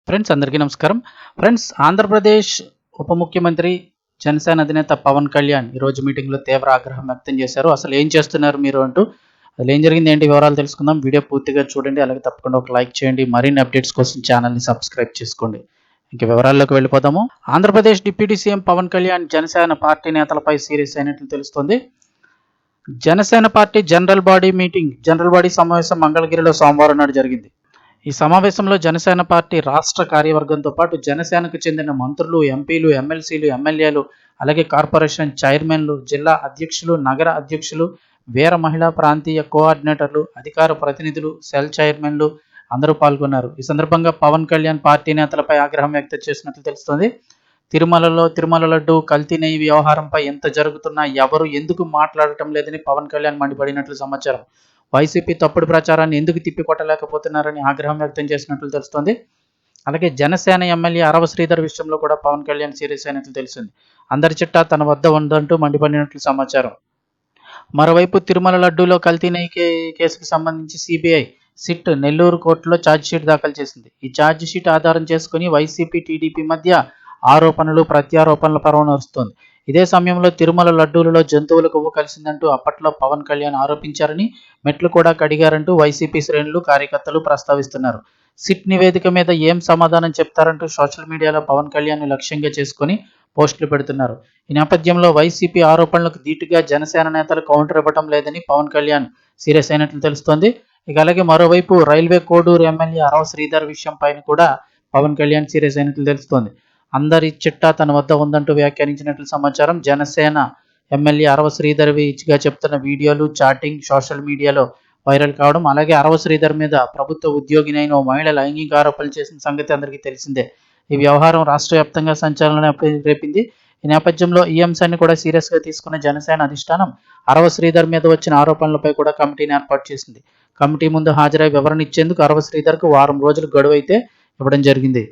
Friends అందరికీ నమస్కారం. Friends Andhra Pradesh ఉప ముఖ్యమంత్రి జనసేన అధినేత పవన్ కళ్యాణ్ ఈరోజు మీటింగ్లో తీవ్ర ఆగ్రహం వ్యక్తం చేశారు. అసలు ఏం చేస్తున్నారు మీరు అంటూ, అసలు ఏం జరిగింది ఏంటి వివరాలు తెలుసుకుందాం. వీడియో పూర్తిగా చూడండి, అలాగే తప్పకుండా ఒక లైక్ చేయండి. మరిన్ని అప్డేట్స్ కోసం ఛానల్ని సబ్స్క్రైబ్ చేసుకోండి. ఇంక వివరాల్లోకి వెళ్ళిపోదాము. Andhra Pradesh deputy CM Pawan Kalyan Janasena party నేతలపై సీరియస్ అయినట్లు తెలుస్తోంది. జనసేన పార్టీ జనరల్ బాడీ సమావేశం మంగళగిరిలో సోమవారం నాడు జరిగింది. ఈ సమావేశంలో జనసేన పార్టీ రాష్ట్ర కార్యవర్గంతో పాటు జనసేనకు చెందిన మంత్రులు, ఎంపీలు, ఎమ్మెల్సీలు, ఎమ్మెల్యేలు, అలాగే కార్పొరేషన్ చైర్మన్లు, జిల్లా అధ్యక్షులు, నగర అధ్యక్షులు, వీర మహిళా ప్రాంతీయ కోఆర్డినేటర్లు, అధికార ప్రతినిధులు, సెల్ చైర్మన్లు అందరూ పాల్గొన్నారు. ఈ సందర్భంగా పవన్ కళ్యాణ్ పార్టీ నేతలపై ఆగ్రహం వ్యక్తం చేసినట్లు తెలుస్తోంది. తిరుమల లడ్డు కల్తీ నెయ్యి వ్యవహారంపై ఎంత జరుగుతున్నా ఎవరు ఎందుకు మాట్లాడటం లేదని పవన్ కళ్యాణ్ మండిపడినట్లు సమాచారం. వైసీపీ తప్పుడు ప్రచారాన్ని ఎందుకు తిప్పికొట్టలేకపోతున్నారని ఆగ్రహం వ్యక్తం చేసినట్లు తెలుస్తోంది. అలాగే జనసేన ఎమ్మెల్యే అరవ శ్రీధర్ విషయంలో కూడా పవన్ కళ్యాణ్ సీరియస్ అయినట్లు తెలిసింది. అందరి చిట్టా తన వద్ద ఉందంటూ మండిపడినట్లు సమాచారం. మరోవైపు తిరుమల లడ్డూలో కల్తీ నెయ్యి కేసుకు సంబంధించి సిబిఐ సిట్ నెల్లూరు కోర్టులో ఛార్జిషీట్ దాఖలు చేసింది. ఈ ఛార్జిషీట్ ఆధారం చేసుకుని వైసీపీ, టీడీపీ మధ్య ఆరోపణలు, ప్రత్యారోపణల పర్వం నడుస్తోంది. ఇదే సమయంలో తిరుమల లడ్డూలలో జంతువుల కొవ్వు కలిసిందంటూ అప్పట్లో పవన్ కళ్యాణ్ ఆరోపించారని, మెట్లు కూడా కడిగారంటూ వైసీపీ శ్రేణులు, కార్యకర్తలు ప్రస్తావిస్తున్నారు. సిట్ నివేదిక మీద ఏం సమాధానం చెప్తారంటూ సోషల్ మీడియాలో పవన్ కళ్యాణ్ లక్ష్యంగా చేసుకుని పోస్టులు పెడుతున్నారు. ఈ నేపథ్యంలో వైసీపీ ఆరోపణలకు ధీటుగా జనసేన నేతలు కౌంటర్ ఇవ్వడం లేదని పవన్ కళ్యాణ్ సీరియస్ అయినట్లు తెలుస్తోంది. ఇక అలాగే మరోవైపు రైల్వే కోడూరు ఎమ్మెల్యే అరవ శ్రీధర్ విషయం పైన కూడా పవన్ కళ్యాణ్ సీరియస్ అయినట్లు తెలుస్తోంది. అందరి చిట్టా తన వద్ద ఉందంటూ వ్యాఖ్యానించినట్లు సమాచారం. జనసేన ఎమ్మెల్యే అరవ శ్రీధర్గా చెప్తున్న వీడియోలు, చాటింగ్ సోషల్ మీడియాలో వైరల్ కావడం, అలాగే అరవ శ్రీధర్ మీద ప్రభుత్వ ఉద్యోగినైన ఓ మహిళ లైంగిక ఆరోపణలు చేసిన సంగతి అందరికీ తెలిసిందే. ఈ వ్యవహారం రాష్ట్ర వ్యాప్తంగా సంచలనం రేపింది. ఈ నేపథ్యంలో ఈ అంశాన్ని కూడా సీరియస్గా తీసుకున్న జనసేన అధిష్టానం అరవ శ్రీధర్ మీద వచ్చిన ఆరోపణలపై కూడా కమిటీని ఏర్పాటు చేసింది. కమిటీ ముందు హాజరై వివరణ ఇచ్చేందుకు అరవ శ్రీధర్కు వారం రోజులు గడువు అయితే ఇవ్వడం జరిగింది.